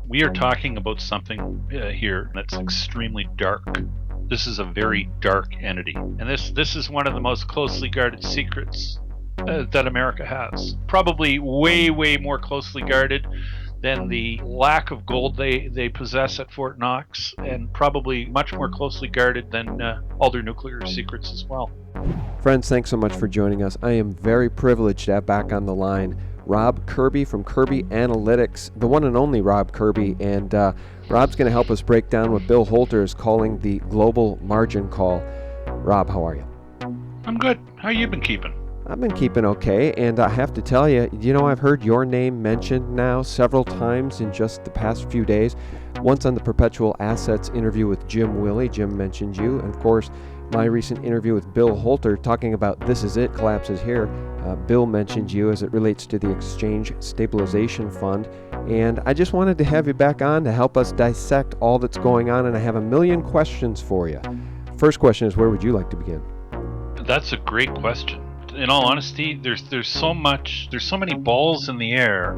We are talking about something here that's extremely dark. This is a very dark entity, and this is one of the most closely guarded secrets that America has. Probably way more closely guarded than the lack of gold they possess at Fort Knox, and probably much more closely guarded than all their nuclear secrets as well. Friends, thanks so much for joining us. I am very privileged to have back on the line Rob Kirby from Kirby Analytics, the one and only Rob Kirby, and Rob's going to help us break down what Bill Holter is calling the global margin call. Rob, how are you? I'm good. How you been keeping? I've been keeping okay, and I have to tell you, I've heard your name mentioned now several times in just the past few days. Once on the Perpetual Assets interview with Jim Willey, Jim mentioned you, and of course, my recent interview with Bill Holter talking about This Is It, Collapses Here. Bill mentioned you as it relates to the Exchange Stabilization Fund, and I just wanted to have you back on to help us dissect all that's going on, and I have a million questions for you. First question is, where would you like to begin? That's a great question. In all honesty, there's so many balls in the air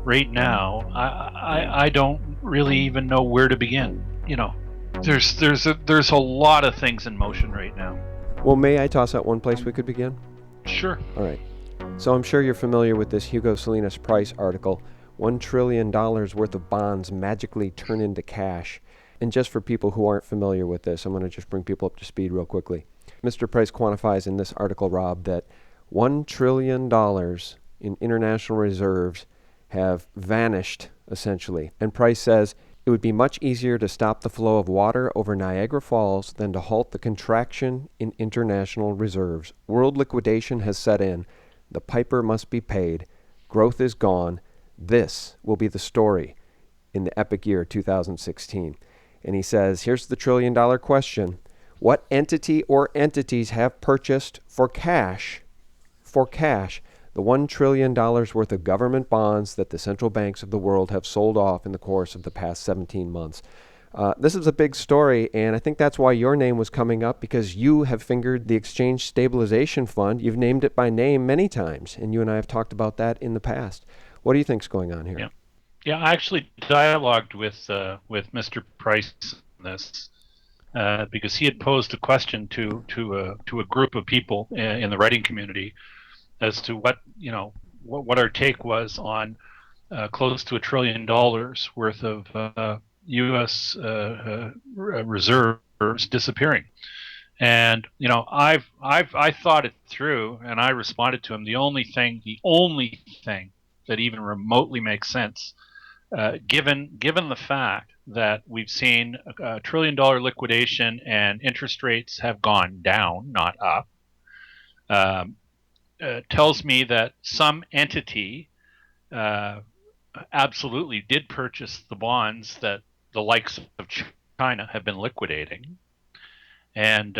right now. I don't really even know where to begin. There's a lot of things in motion right now. Well, may I toss out one place we could begin? Sure. All right. So I'm sure you're familiar with this Hugo Salinas Price article, $1 trillion worth of bonds magically turn into cash. And just for people who aren't familiar with this, I'm going to just bring people up to speed real quickly. Mr. Price quantifies in this article, Rob, that $1 trillion in international reserves have vanished, essentially. And Price says it would be much easier to stop the flow of water over Niagara Falls than to halt the contraction in international reserves. World liquidation has set in. The piper must be paid. Growth is gone. This will be the story in the epic year 2016. And he says, here's the $1 trillion question. What entity or entities have purchased for cash, the $1 trillion worth of government bonds that the central banks of the world have sold off in the course of the past 17 months? This is a big story, and I think that's why your name was coming up, because you have fingered the Exchange Stabilization Fund. You've named it by name many times, and you and I have talked about that in the past. What do you think's going on here? Yeah. I actually dialogued with Mr. Price on this because he had posed a question to a group of people in the writing community as to what our take was on close to $1 trillion worth of U.S. reserves disappearing. And I thought it through, and I responded to him. The only thing that even remotely makes sense, given the fact that we've seen a $1 trillion liquidation and interest rates have gone down, not up, tells me that some entity absolutely did purchase the bonds that the likes of China have been liquidating, and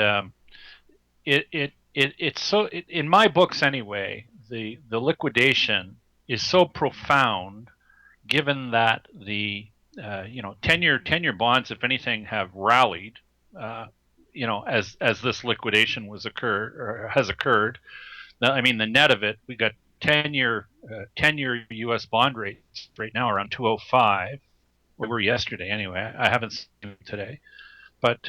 it's so in my books anyway. The liquidation is so profound, given that the 10-year bonds, if anything, have rallied. As this liquidation has occurred. I mean, the net of it, we got 10-year U.S. bond rates right now around 205. We were yesterday anyway. I haven't seen them today, but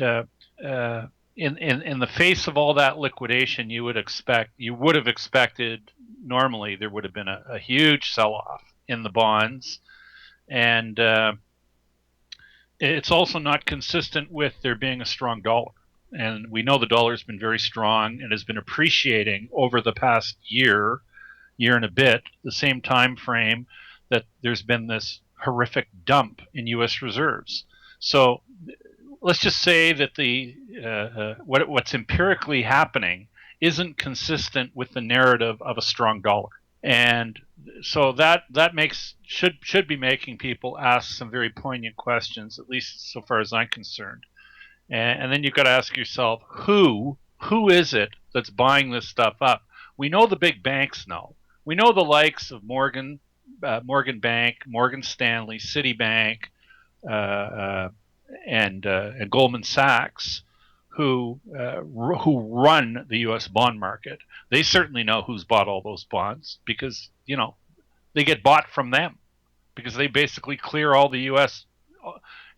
in the face of all that liquidation, you would have expected normally there would have been a huge sell-off in the bonds, and it's also not consistent with there being a strong dollar. And we know the dollar's been very strong and has been appreciating over the past year and a bit, the same time frame that there's been this horrific dump in U.S. reserves. So let's just say that what's empirically happening isn't consistent with the narrative of a strong dollar. And so that should be making people ask some very poignant questions, at least so far as I'm concerned. And then you've got to ask yourself, who is it that's buying this stuff up? We know the big banks know. We know the likes of Morgan Bank, Morgan Stanley, Citibank, and Goldman Sachs, who run the U.S. bond market. They certainly know who's bought all those bonds because they get bought from them. because they basically clear all the U.S.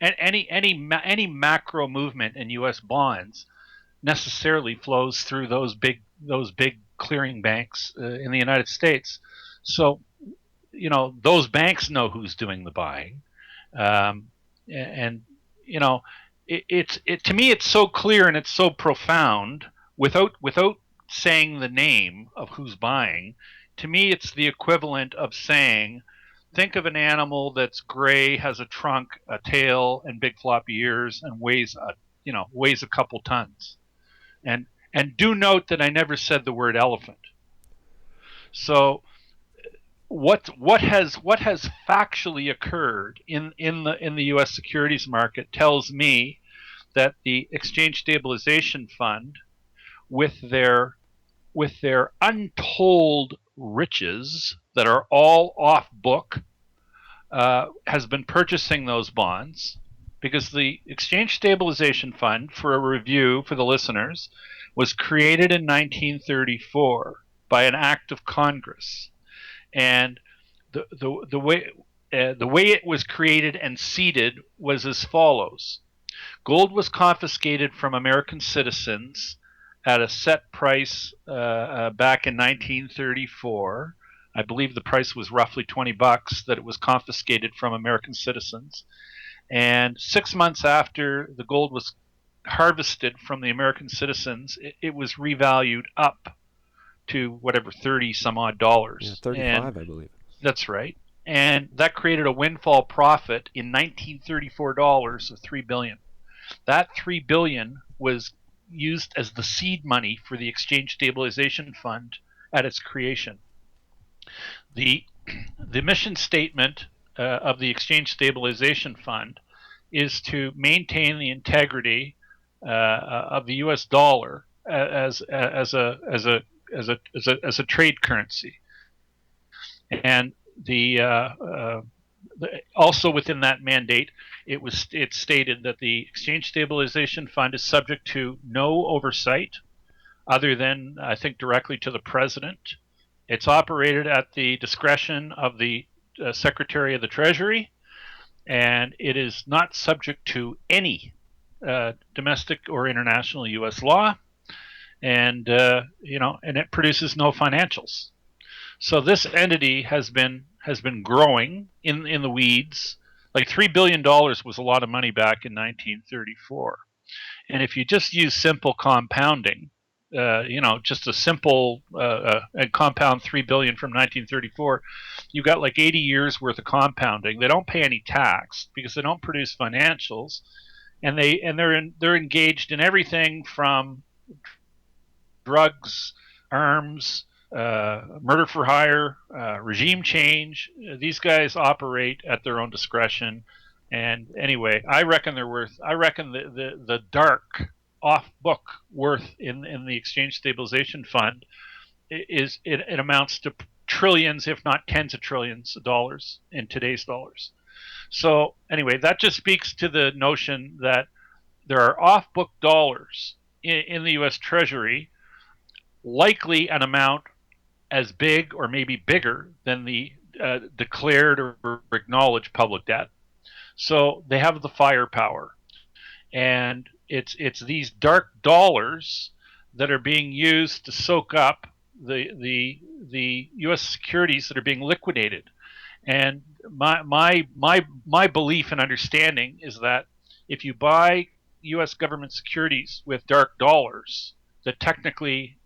and any macro movement in U.S. bonds necessarily flows through those big clearing banks in the United States. So those banks know who's doing the buying, and you know it to me it's so clear and it's so profound without saying the name of who's buying. To me, it's the equivalent of saying, think of an animal that's gray, has a trunk, a tail, and big floppy ears, and weighs a couple tons. And and do note that I never said the word elephant. So what has factually occurred in the U.S. securities market tells me that the Exchange Stabilization Fund, with their untold riches that are all off book, has been purchasing those bonds, because the Exchange Stabilization Fund, for a review for the listeners, was created in 1934 by an act of Congress. And the way it was created and seeded was as follows: gold was confiscated from American citizens at a set price back in 1934. I believe the price was roughly $20 that it was confiscated from American citizens. And 6 months after the gold was harvested from the American citizens, it was revalued up to whatever, 30 some odd Yeah, dollars. And 35, I believe. that's right. And that created a windfall profit in 1934 dollars of 3 billion. That 3 billion was used as the seed money for the Exchange Stabilization Fund at its creation. The the mission statement of the Exchange Stabilization Fund is to maintain the integrity of the U.S. dollar as a trade currency. And also within that mandate, it stated that the Exchange Stabilization Fund is subject to no oversight other than, I think, directly to the president. It's operated at the discretion of the Secretary of the Treasury, and it is not subject to any domestic or international U.S. law, and it produces no financials. So this entity has been growing in the weeds. Like $3 billion was a lot of money back in 1934, and if you just use simple compounding, just a simple compound 3 billion from 1934, you got like 80 years worth of compounding. They don't pay any tax because they don't produce financials, and they're engaged in everything from drugs, arms, murder for hire, regime change. These guys operate at their own discretion. And anyway, I reckon they're worth. I reckon the dark off book worth in the Exchange Stabilization Fund it amounts to trillions, if not tens of trillions of dollars in today's dollars. So anyway, that just speaks to the notion that there are off book dollars in the U.S. Treasury, likely an amount as big or maybe bigger than the declared or acknowledged public debt. So they have the firepower, and it's these dark dollars that are being used to soak up the U.S. securities that are being liquidated. And my belief and understanding is that if you buy U.S. government securities with dark dollars that technically,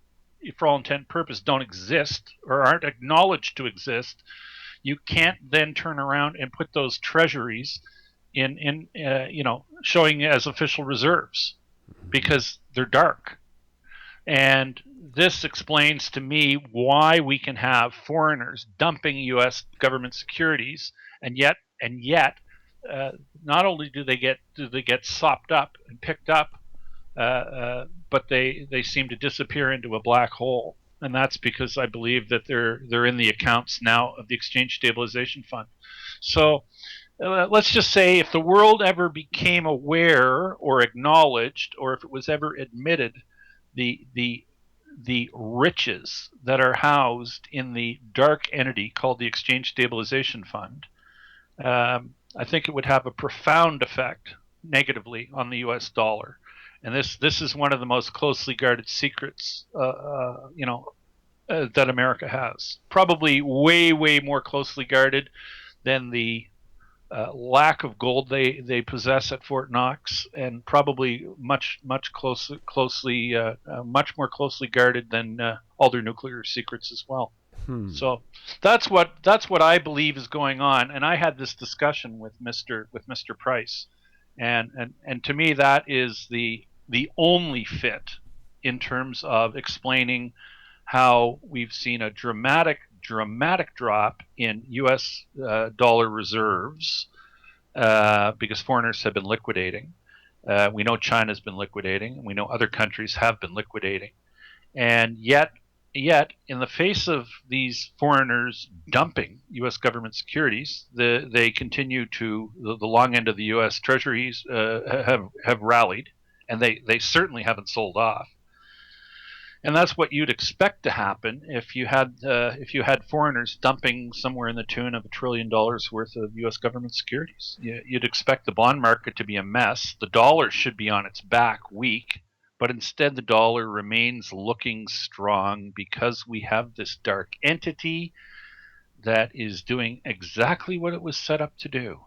for all intent and purpose, don't exist or aren't acknowledged to exist, you can't then turn around and put those treasuries in showing as official reserves because they're dark. And this explains to me why we can have foreigners dumping U.S. government securities, and yet, uh, not only do they get sopped up and picked up, but they seem to disappear into a black hole, and that's because I believe that they're in the accounts now of the Exchange Stabilization Fund. So let's just say if the world ever became aware or acknowledged, or if it was ever admitted, the riches that are housed in the dark entity called the Exchange Stabilization Fund, I think it would have a profound effect negatively on the U.S. dollar. And this is one of the most closely guarded secrets, that America has. Probably way more closely guarded than the lack of gold they possess at Fort Knox, and probably much more closely guarded than all their nuclear secrets as well. So that's what I believe is going on. And I had this discussion with Mr. Price, and to me that is the only fit in terms of explaining how we've seen a dramatic drop in U.S. Dollar reserves because foreigners have been liquidating. We know China's been liquidating, and we know other countries have been liquidating. And yet, in the face of these foreigners dumping U.S. government securities, they continue to the long end of the U.S. Treasuries have rallied, and they certainly haven't sold off. And that's what you'd expect to happen if you had foreigners dumping somewhere in the tune of $1 trillion worth of U.S. government securities. You'd expect the bond market to be a mess. The dollar should be on its back, weak, but instead the dollar remains looking strong because we have this dark entity that is doing exactly what it was set up to do: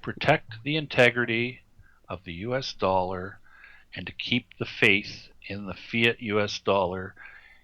protect the integrity of the U.S. dollar and to keep the faith in the fiat US dollar,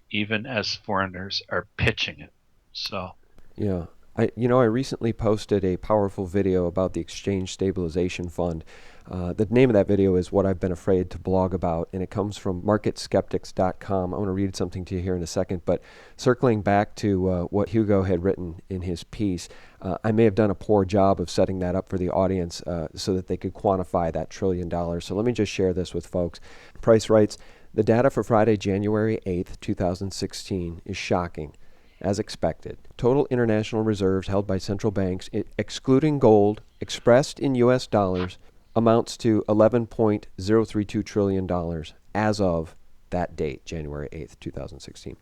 even as foreigners are pitching it. So, Yeah. I recently posted a powerful video about the Exchange Stabilization Fund. The name of that video is What I've Been Afraid to Blog About, and it comes from marketskeptics.com. I want to read something to you here in a second, but circling back to what Hugo had written in his piece, I may have done a poor job of setting that up for the audience so that they could quantify that $1 trillion. So let me just share this with folks. Price writes, the data for Friday, January 8th, 2016 is shocking. As expected, total international reserves held by central banks, excluding gold, expressed in U.S. dollars, amounts to $11.032 trillion as of that date, January 8th, 2016.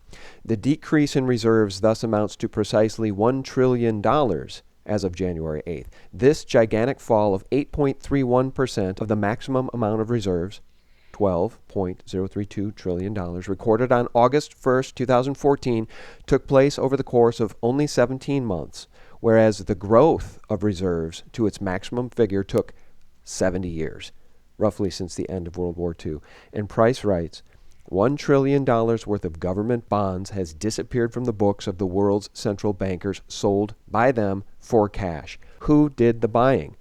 The decrease in reserves thus amounts to precisely $1 trillion as of January 8th. This gigantic fall of 8.31% of the maximum amount of reserves, $12.032 trillion, recorded on August 1st, 2014, took place over the course of only 17 months, whereas the growth of reserves to its maximum figure took 70 years, roughly since the end of World War II. And Price writes, $1 trillion worth of government bonds has disappeared from the books of the world's central bankers, sold by them for cash. Who did the buying?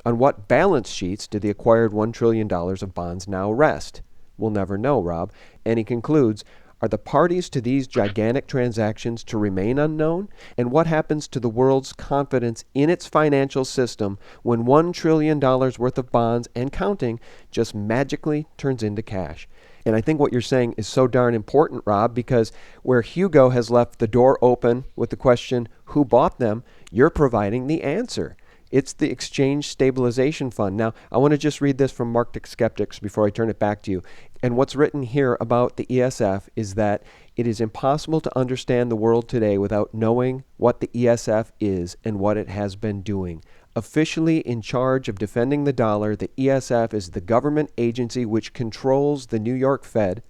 On what balance sheets did the acquired $1 trillion of bonds now rest? We'll never know, Rob. And he concludes, are the parties to these gigantic transactions to remain unknown? And what happens to the world's confidence in its financial system when $1 trillion worth of bonds and counting just magically turns into cash? And I think what you're saying is so darn important, Rob, because where Hugo has left the door open with the question, who bought them, you're providing the answer. It's the Exchange Stabilization Fund. Now, I want to just read this from Market Skeptics before I turn it back to you. And what's written here about the ESF is that it is impossible to understand the world today without knowing what the ESF is and what it has been doing. Officially in charge of defending the dollar, the ESF is the government agency which controls the New York Fed,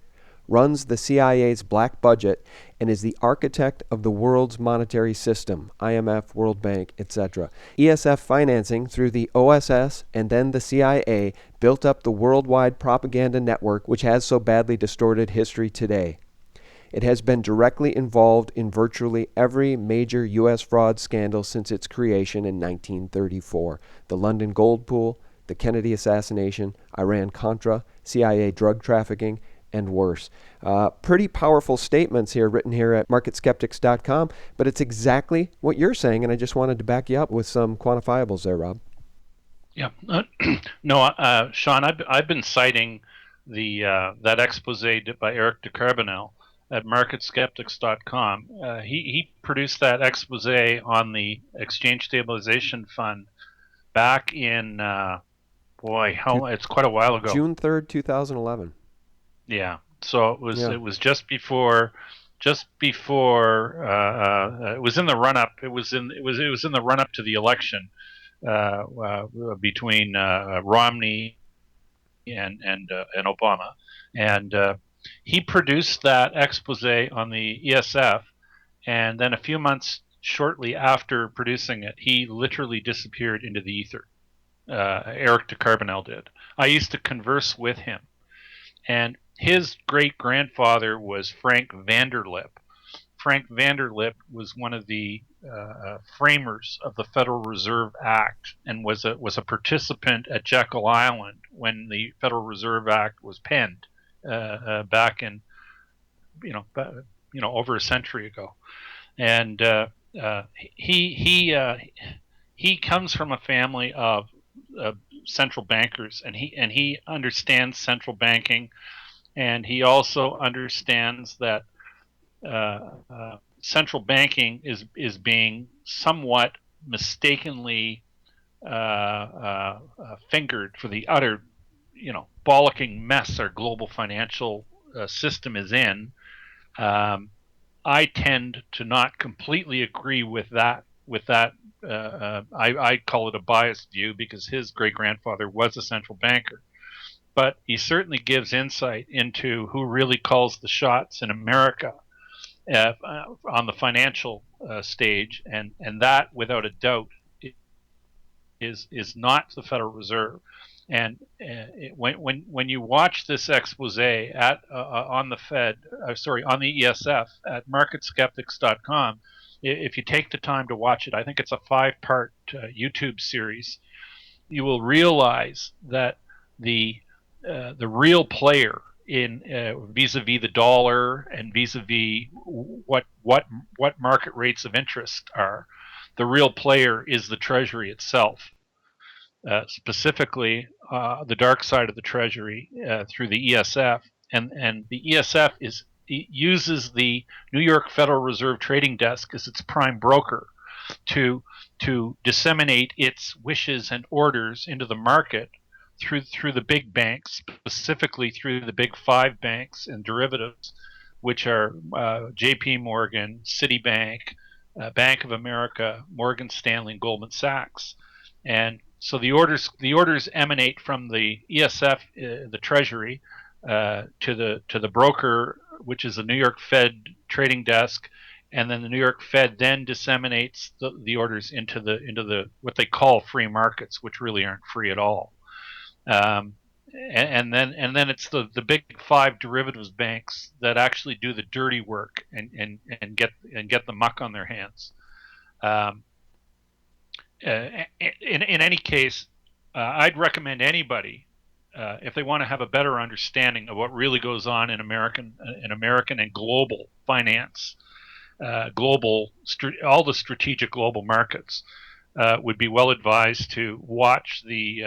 runs the CIA's black budget, and is the architect of the world's monetary system, IMF, World Bank, etc. ESF financing through the OSS and then the CIA built up the worldwide propaganda network which has so badly distorted history today. It has been directly involved in virtually every major U.S. fraud scandal since its creation in 1934. The London Gold Pool, the Kennedy assassination, Iran-Contra, CIA drug trafficking, and worse. Pretty powerful statements here written here at marketskeptics.com, but it's exactly what you're saying, and I just wanted to back you up with some quantifiables there, Rob. yeah, no, Sean, I've been citing that expose by Eric DeCarbonell at marketskeptics.com. He produced that expose on the Exchange Stabilization Fund back in it's quite a while ago. June 3rd, 2011. Yeah. So Yeah. it was just before it was in the run up. It was in the run up to the election between Romney and Obama, and he produced that expose on the ESF, and then a few months shortly after producing it, he literally disappeared into the ether. Eric de Carbonell did. I used to converse with him, and his great grandfather was Frank Vanderlip. Frank Vanderlip was one of the framers of the Federal Reserve Act and was a participant at Jekyll Island when the Federal Reserve Act was penned back in you know over a century ago. And he he uh, he comes from a family of uh, central bankers, and he understands central banking, and he also understands that central banking is being somewhat mistakenly fingered for the utter, bollocking mess our global financial system is in. Um, I tend to not completely agree with that. I call it a biased view because his great grandfather was a central banker, but he certainly gives insight into who really calls the shots in America on the financial stage, and that, without a doubt, is not the Federal Reserve. And when you watch this expose at on the Fed, on the ESF at marketskeptics.com, if you take the time to watch it, I think it's a 5-part YouTube series. You will realize that the the real player in vis-a-vis the dollar and vis-a-vis what market rates of interest are. The real player is the Treasury itself, specifically the dark side of the Treasury through the ESF, and the ESF uses the New York Federal Reserve Trading Desk as its prime broker to disseminate its wishes and orders into the market through the big banks, specifically through the big 5 banks and derivatives, which are J.P. Morgan, Citibank, Bank of America, Morgan Stanley, and Goldman Sachs. And so the orders emanate from the ESF, the Treasury, to the broker, which is the New York Fed trading desk, and then the New York Fed then disseminates the orders into the what they call free markets, which really aren't free at all. Um, and then it's the big 5 derivatives banks that actually do the dirty work and get the muck on their hands. Um, in any case, I'd recommend anybody, if they want to have a better understanding of what really goes on in American and global finance, all the strategic global markets, would be well advised to watch the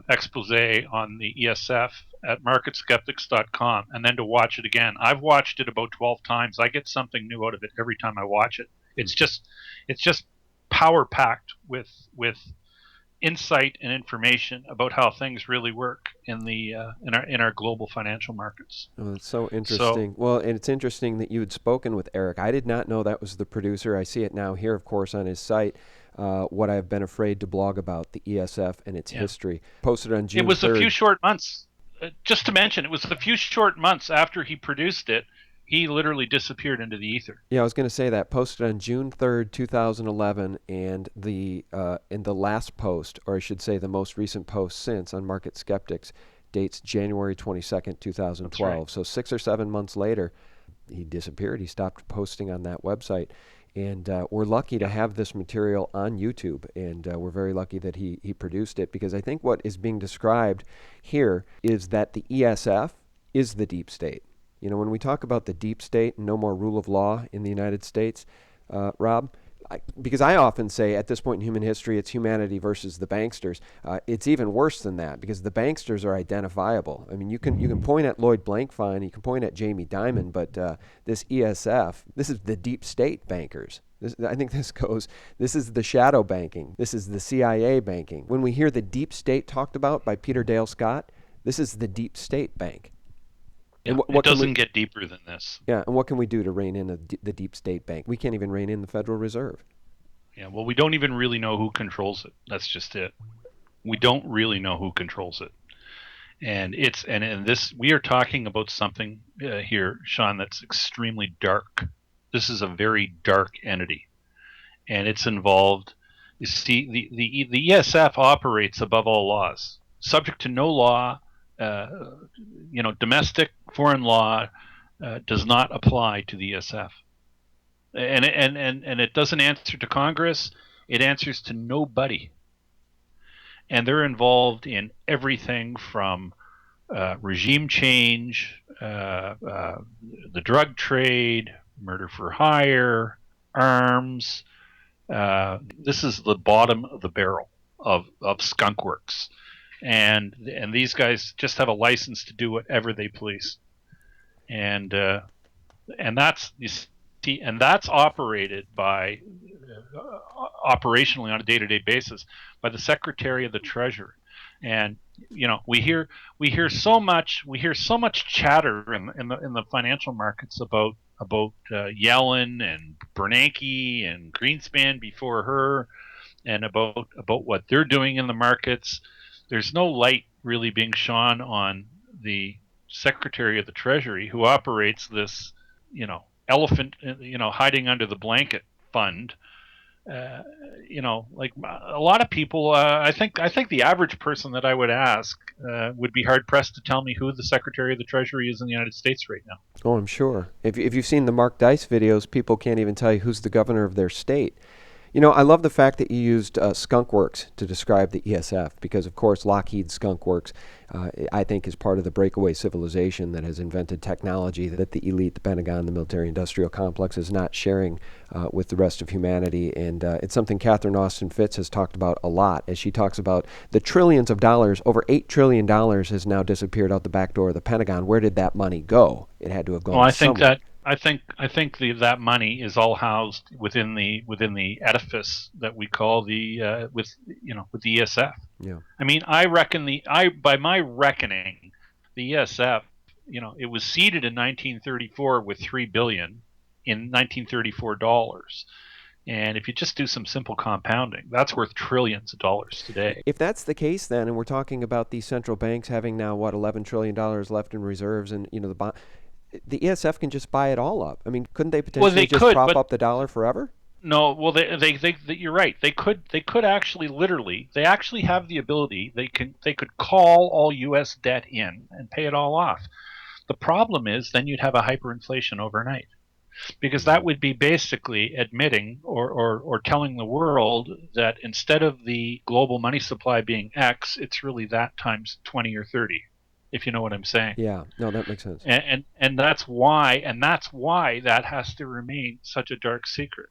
expose on the ESF at marketskeptics.com, and then to watch it again. I've watched it about 12 times. I get something new out of it every time I watch it. It's just power packed with insight and information about how things really work in our global financial markets. Oh, that's so So interesting. Well, and it's interesting that you had spoken with Eric. I did not know that was the producer. I see it now here, of course, on his site. What I've been afraid to blog about, the ESF and its yeah, history. Posted on it June was a few 3rd. short months. Just to mention, it was a few short months after he produced it. He literally disappeared into the ether. Yeah, I was going to say that. Posted on June 3rd, 2011, and in the last post, or I should say the most recent post since on Market Skeptics, dates January 22nd, That's right. 2012. So 6 or 7 months later, he disappeared. He stopped posting on that website. And we're lucky to Yeah. have this material on YouTube, and we're very lucky that he produced it, because I think what is being described here is that the ESF is the deep state. You know, when we talk about the deep state and no more rule of law in the United States, Rob, because I often say at this point in human history, it's humanity versus the banksters. It's even worse than that, because the banksters are identifiable. I mean, you can point at Lloyd Blankfein, you can point at Jamie Dimon, but this ESF, this is the deep state bankers. I think this is the shadow banking. This is the CIA banking. When we hear the deep state talked about by Peter Dale Scott, this is the deep state bank. And Yeah. It what can we? doesn't get deeper than this. Yeah, and what can we do to rein in the deep state bank? We can't even rein in the Federal Reserve. Yeah, well, we don't even really know who controls it. That's just it. We don't really know who controls it. And it's and this we are talking about something here, Sean, that's extremely dark. This is a very dark entity, and it's involved. You see, the ESF operates above all laws, subject to no law. Uh, Domestic foreign law does not apply to the ESF, and it doesn't answer to Congress. It answers to nobody, and they're involved in everything from regime change, the drug trade, murder for hire, arms. This is the bottom of the barrel of skunk works, and these guys just have a license to do whatever they please, and uh, and that's you see, and that's operated by operationally on a day-to-day basis by the Secretary of the Treasury. And we hear so much chatter in the financial markets about Yellen and Bernanke and Greenspan before her, and about what they're doing in the markets. There's no light really being shone on the Secretary of the Treasury, who operates this, elephant, hiding under the blanket fund. Like a lot of people, I think the average person that I would ask would be hard pressed to tell me who the Secretary of the Treasury is in the United States right now. Oh, I'm sure. If you've seen the Mark Dice videos, people can't even tell you who's the governor of their state. I love the fact that you used Skunk Works to describe the ESF because, of course, Lockheed Skunk Works, I think, is part of the breakaway civilization that has invented technology that the elite, the Pentagon, the military-industrial complex is not sharing with the rest of humanity. And it's something Catherine Austin Fitts has talked about a lot as she talks about the trillions of dollars. Over $8 trillion has now disappeared out the back door of the Pentagon. Where did that money go? It had to have Well, gone I think somewhere. that that money is all housed within the edifice that we call with the ESF. Yeah. I mean, I reckon by my reckoning, the ESF, it was seeded in 1934 with 3 billion in 1934 dollars. And if you just do some simple compounding, that's worth trillions of dollars today. If that's the case, then, and we're talking about these central banks having now what $11 trillion left in reserves, and the ESF can just buy it all up. I mean, couldn't they Well, potentially they just could, prop but up the dollar forever? no. Well, you're right. They could actually literally. They actually have the ability. They could call all U.S. debt in and pay it all off. The problem is then you'd have a hyperinflation overnight, because that would be basically admitting or telling the world that instead of the global money supply being X, it's really that times 20 or 30, if you know what I'm saying. Yeah, no, that makes sense. And that's why that has to remain such a dark secret.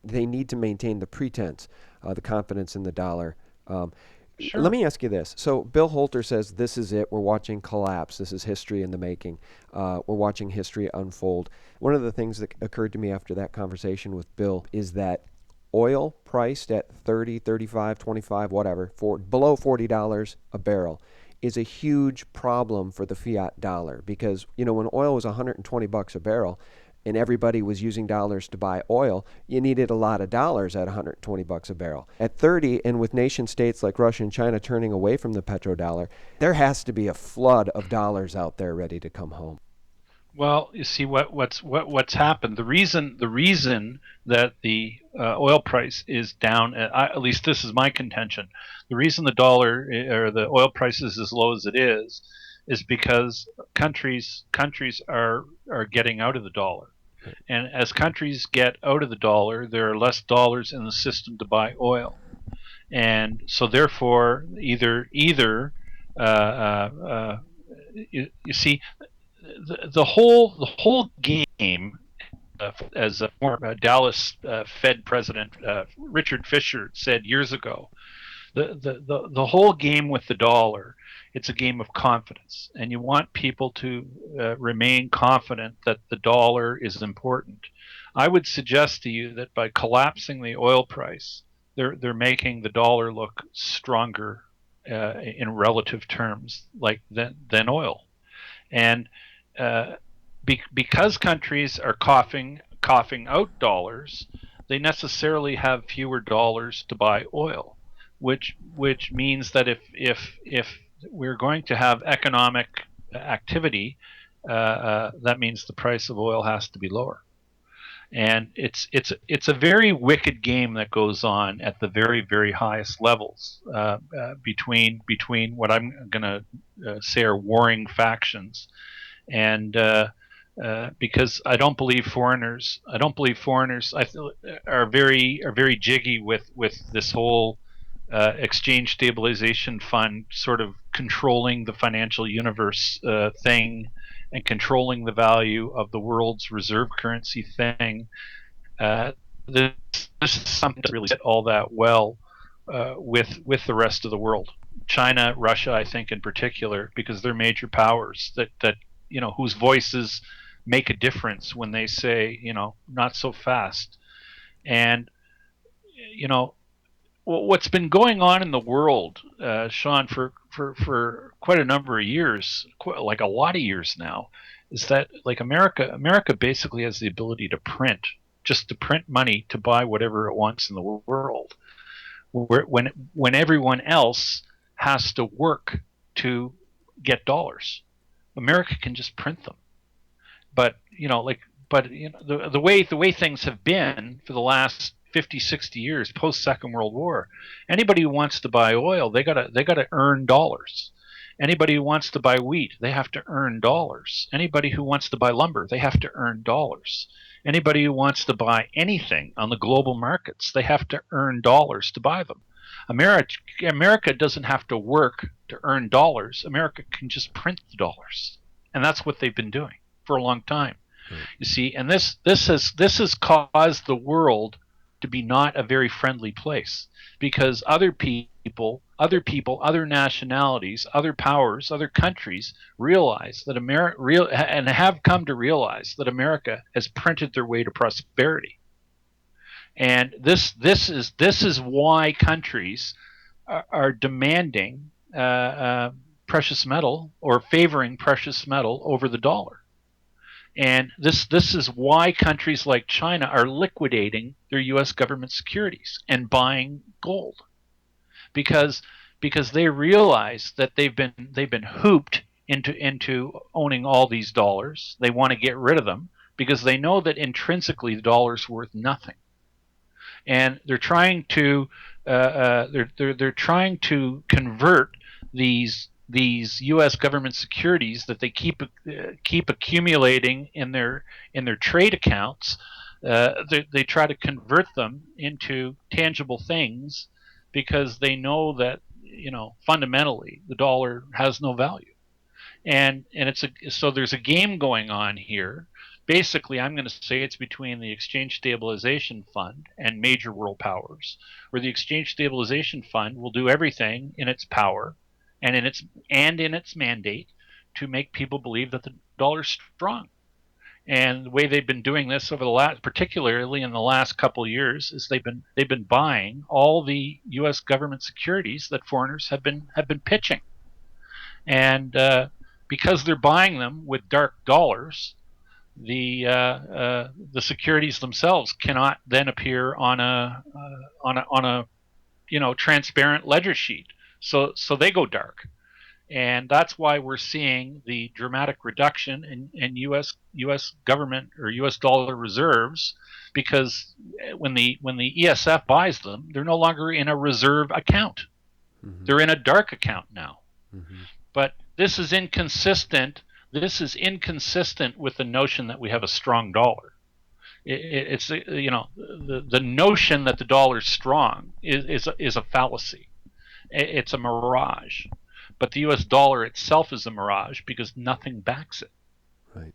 They need to maintain the pretense, the confidence in the dollar. Um, Let Sure. me ask you this. So, Bill Holter says this is it. We're watching collapse. This is history in the making. We're watching history unfold. One of the things that occurred to me after that conversation with Bill is that oil priced at 30, 35, 25, whatever, for below $40 a barrel is a huge problem for the fiat dollar because, when oil was 120 bucks a barrel, and everybody was using dollars to buy oil, you needed a lot of dollars at 120 bucks a barrel. At 30, and with nation states like Russia and China turning away from the petrodollar, there has to be a flood of dollars out there ready to come home. Well, you see what's happened. The reason that the oil price is down, at least this is my contention. The reason the dollar or the oil price is as low as it is because countries are getting out of the dollar, and as countries get out of the dollar, there are less dollars in the system to buy oil, and so therefore either uh, uh, uh, you see the whole game, as a former Dallas Fed president Richard Fisher said years ago, the whole game with the dollar, it's a game of confidence, and you want people to remain confident that the dollar is important. I would suggest to you that by collapsing the oil price, they're making the dollar look stronger in relative terms, like than oil. And because countries are coughing out dollars, they necessarily have fewer dollars to buy oil, which means that if we're going to have economic activity, that means the price of oil has to be lower. And it's a very wicked game that goes on at the very highest levels, between what I'm going to say are warring factions, and because I don't believe foreigners are very jiggy with this whole exchange stabilization fund sort of controlling the financial universe thing, and controlling the value of the world's reserve currency thing. uh, this, this is something that really fit all that well with the rest of the world. China, Russia, I think in particular, because they're major powers that whose voices make a difference when they say, not so fast. And you know what's been going on in the world, Sean, for quite a number of years, like a lot of years now, is that like America basically has the ability to print money to buy whatever it wants in the world, when everyone else has to work to get dollars. America can just print them. But the way things have been for the last 50, 60 years post Second World War, anybody who wants to buy oil, they got to earn dollars. Anybody who wants to buy wheat, they have to earn dollars. Anybody who wants to buy lumber, they have to earn dollars. Anybody who wants to buy anything on the global markets, they have to earn dollars to buy them. America doesn't have to work to earn dollars. America can just print the dollars, and that's what they've been doing for a long time. Right. You see, and this has caused the world to be not a very friendly place, because other nationalities, other powers, other countries realize that and have come to realize that America has printed their way to prosperity. And this is why countries are demanding precious metal, or favoring precious metal over the dollar. And this is why countries like China are liquidating their U.S. government securities and buying gold, because they realize that they've been hooped into owning all these dollars. They want to get rid of them because they know that intrinsically the dollar's worth nothing, and they're trying to convert these U.S. government securities that they keep accumulating in their trade accounts. They try to convert them into tangible things, because they know that fundamentally the dollar has no value. So there's a game going on here. Basically, I'm going to say it's between the Exchange Stabilization Fund and major world powers, where the Exchange Stabilization Fund will do everything in its power and in its mandate to make people believe that the dollar's strong. And the way they've been doing this over the last, particularly in the last couple of years, is they've been buying all the U.S. government securities that foreigners have been pitching. And because they're buying them with dark dollars, the securities themselves cannot then appear on a transparent ledger sheet. So they go dark, and that's why we're seeing the dramatic reduction in U.S. government or U.S. dollar reserves, because when the ESF buys them, they're no longer in a reserve account. Mm-hmm. They're in a dark account now. Mm-hmm. But this is inconsistent. This is inconsistent with the notion that we have a strong dollar. It's the notion that the dollar is strong is a fallacy. It's a mirage. But the U.S. dollar itself is a mirage because nothing backs it, Right.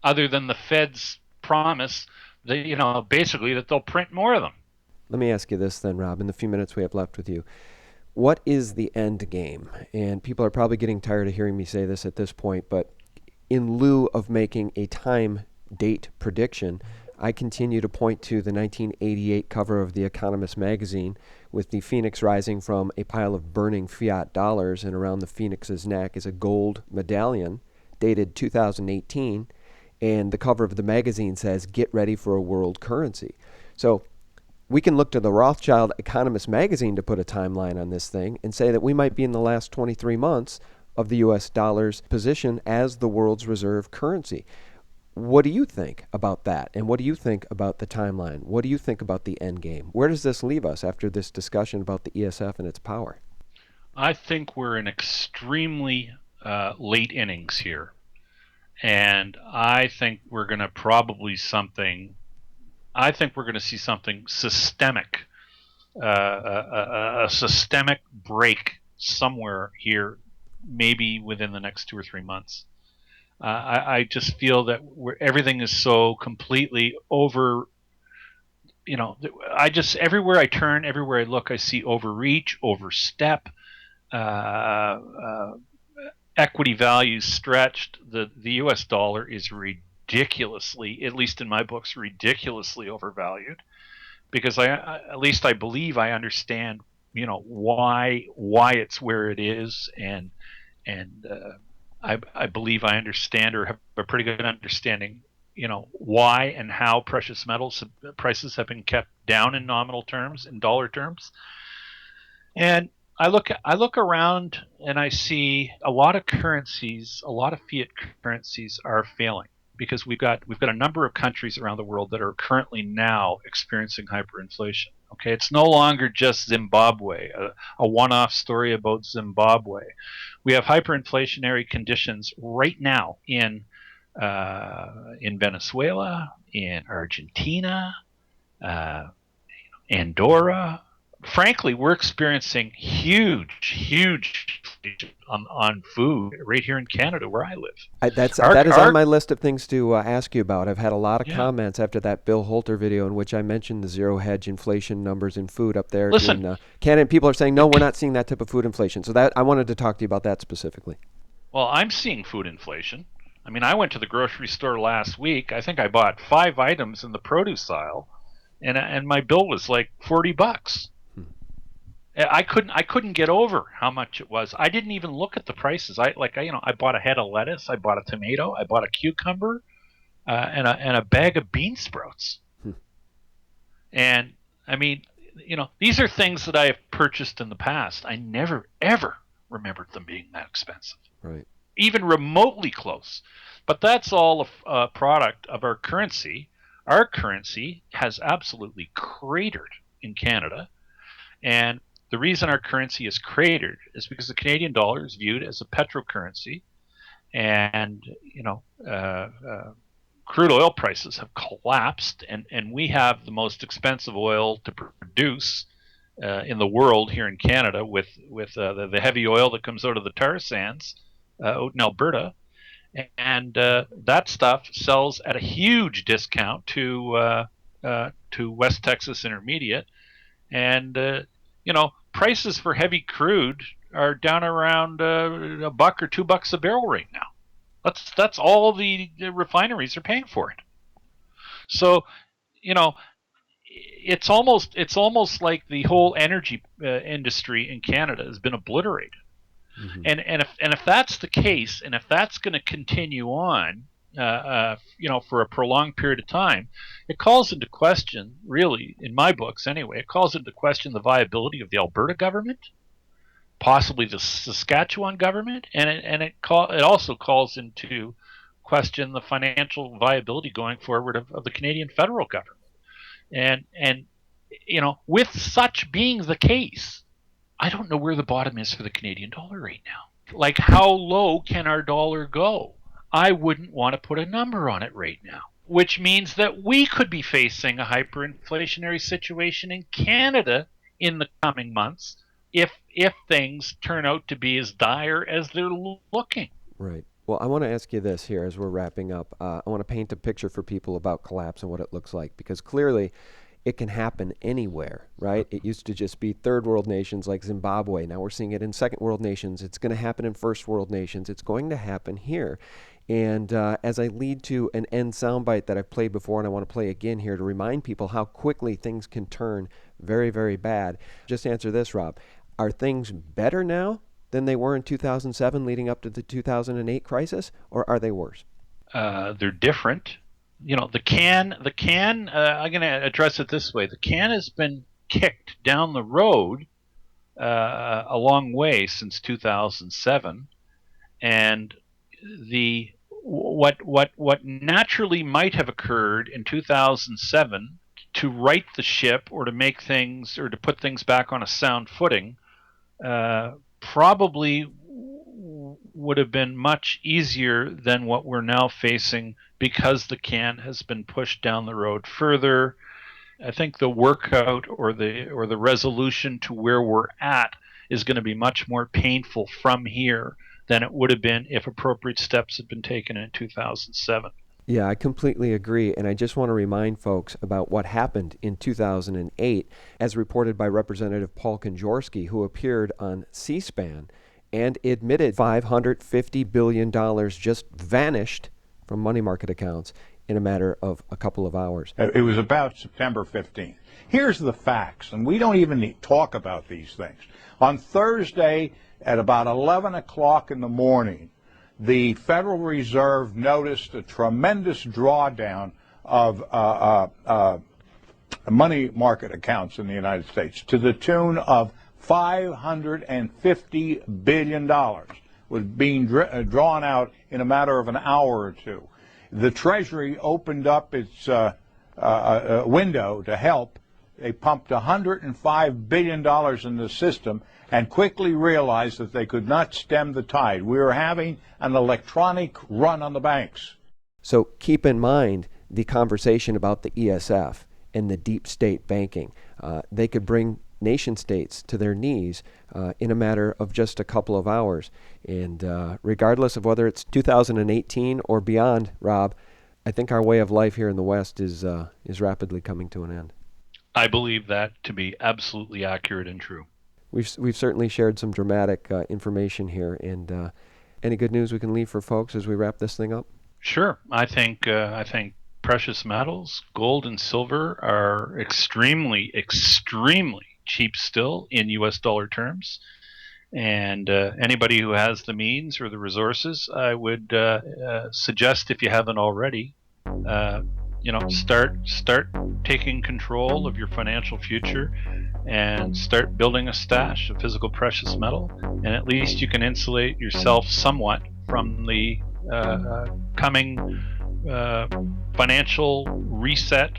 other than the Fed's promise that basically that they'll print more of them. Let me ask you this then, Rob, in the few minutes we have left with you. What is the end game? And people are probably getting tired of hearing me say this at this point, but in lieu of making a time date prediction, I continue to point to the 1988 cover of The Economist magazine, with the phoenix rising from a pile of burning fiat dollars, and around the phoenix's neck is a gold medallion dated 2018, and the cover of the magazine says, "Get ready for a world currency." So We can look to the Rothschild Economist magazine to put a timeline on this thing and say that we might be in the last 23 months of the US dollar's position as the world's reserve currency. What do you think about that? And what do you think about the timeline? What do you think about the end game? Where does this leave us after this discussion about the ESF and its power? I think we're in extremely late innings here. And I think we're going to probably something, I think we're going to see something systemic, a systemic break somewhere here, maybe within the next 2 or 3 months. I just feel that everything is so completely over. I just, everywhere I turn, everywhere I look, I see overreach, overstep, uh, uh, equity values stretched. The U.S. dollar is ridiculously, at least in my books, ridiculously overvalued. Because at least I believe I understand, why it's where it is, and I believe I understand, or have a pretty good understanding, why and how precious metals prices have been kept down in nominal terms, in dollar terms. And I look around and I see a lot of currencies, a lot of fiat currencies are failing because we've got a number of countries around the world that are currently now experiencing hyperinflation. Okay, it's no longer just Zimbabwe, a one-off story about Zimbabwe. We have hyperinflationary conditions right now in Venezuela, in Argentina, uh, Andorra. Frankly, we're experiencing huge inflation on food right here in Canada where I live. That is on Our my list of things to ask you about. I've had a lot of Yeah. comments after that Bill Holter video in which I mentioned the zero hedge inflation numbers in food up there Listen, in Canada. People are saying, no, we're not seeing that type of food inflation. So that I wanted to talk to you about that specifically. well, I'm seeing food inflation. I mean, I went to the grocery store last week. I think I bought 5 items in the produce aisle, and my bill was like $40. Hmm. I couldn't get over how much it was. I didn't even look at the prices. I bought a head of lettuce, I bought a tomato, I bought a cucumber, and a bag of bean sprouts. Hmm. And I mean, these are things that I have purchased in the past. I never ever remembered them being that expensive, Right. even remotely close. But that's all a product of our currency. Our currency has absolutely cratered in Canada, and the reason our currency is cratered is because the Canadian dollar is viewed as a petrocurrency, and crude oil prices have collapsed, and we have the most expensive oil to produce in the world here in Canada with the heavy oil that comes out of the tar sands out in Alberta, and that stuff sells at a huge discount to West Texas Intermediate, and prices for heavy crude are down around $1 or $2 a barrel right now. That's all the refineries are paying for it. So you know it's almost like the whole energy industry in Canada has been obliterated. Hmm. And if that's the case, and if that's going to continue on, for a prolonged period of time, it calls into question, really, in my books anyway, it calls into question the viability of the Alberta government, possibly the Saskatchewan government, and it also calls into question the financial viability going forward of the Canadian federal government. And with such being the case, I don't know where the bottom is for the Canadian dollar right now. Like, how low can our dollar go? I wouldn't want to put a number on it right now, which means that we could be facing a hyperinflationary situation in Canada in the coming months if things turn out to be as dire as they're looking. Right. Well, I want to ask you this here as we're wrapping up. I want to paint a picture for people about collapse and what it looks like because clearly it can happen anywhere, right? It used to just be third world nations like Zimbabwe. Now we're seeing it in second world nations. It's going to happen in first world nations. It's going to happen here. And as I lead to an end soundbite that I've played before and I want to play again here to remind people how quickly things can turn very, very bad, just answer this, Rob. Are things better now than they were in 2007 leading up to the 2008 crisis, or are they worse? They're different. The can. I'm going to address it this way: the can has been kicked down the road a long way since 2007, and the what naturally might have occurred in 2007 to right the ship or to make things or to put things back on a sound footing probably would have been much easier than what we're now facing because the can has been pushed down the road further. I think the workout or the resolution to where we're at is going to be much more painful from here than it would have been if appropriate steps had been taken in 2007. Yeah, I completely agree, and I just want to remind folks about what happened in 2008, as reported by Representative Paul Konjarsky, who appeared on C-SPAN and admitted $550 billion just vanished from money market accounts in a matter of a couple of hours. It was about September 15th. Here's the facts, and we don't even talk about these things. On Thursday at about 11 o'clock in the morning, the Federal Reserve noticed a tremendous drawdown of money market accounts in the United States to the tune of $550 billion was being drawn out in a matter of an hour or two. The Treasury opened up its window to help. They pumped $105 billion in the system and quickly realized that they could not stem the tide. We were having an electronic run on the banks. So keep in mind the conversation about the ESF and the deep state banking. They could bring nation states to their knees in a matter of just a couple of hours. And regardless of whether it's 2018 or beyond, Rob, I think our way of life here in the West is rapidly coming to an end. I believe that to be absolutely accurate and true. We've certainly shared some dramatic information here, and any good news we can leave for folks as we wrap this thing up? Sure. I think precious metals, gold and silver, are extremely cheap still in U.S. dollar terms. And anybody who has the means or the resources, I would suggest, if you haven't already, start taking control of your financial future and start building a stash of physical precious metal, and at least you can insulate yourself somewhat from the coming financial reset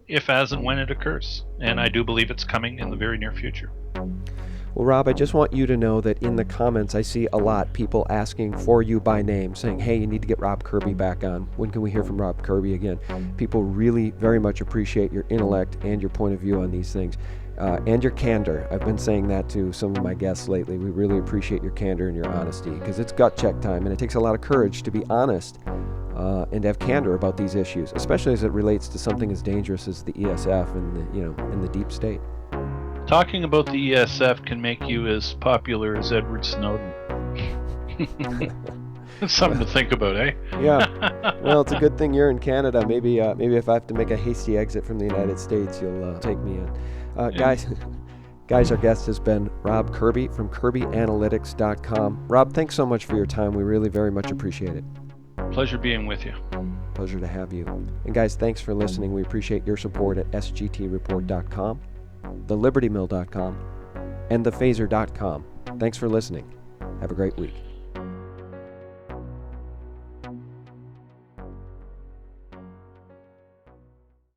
if, as, and when it occurs. And I do believe it's coming in the very near future. Well, Rob, I just want you to know that in the comments I see a lot people asking for you by name, saying, hey, you need to get Rob Kirby back on. When can we hear from Rob Kirby again? People really very much appreciate your intellect and your point of view on these things. And your candor. I've been saying that to some of my guests lately. We really appreciate your candor and your honesty, because it's gut check time, and it takes a lot of courage to be honest and to have candor about these issues, especially as it relates to something as dangerous as the ESF and the deep state. Talking about the ESF can make you as popular as Edward Snowden. It's something to think about, eh? Yeah. Well, it's a good thing you're in Canada. Maybe if I have to make a hasty exit from the United States, you'll take me in. Guys, our guest has been Rob Kirby from KirbyAnalytics.com. Rob, thanks so much for your time. We really very much appreciate it. Pleasure being with you. Pleasure to have you. And guys, thanks for listening. We appreciate your support at sgtreport.com, thelibertymill.com, and thephaser.com. Thanks for listening. Have a great week.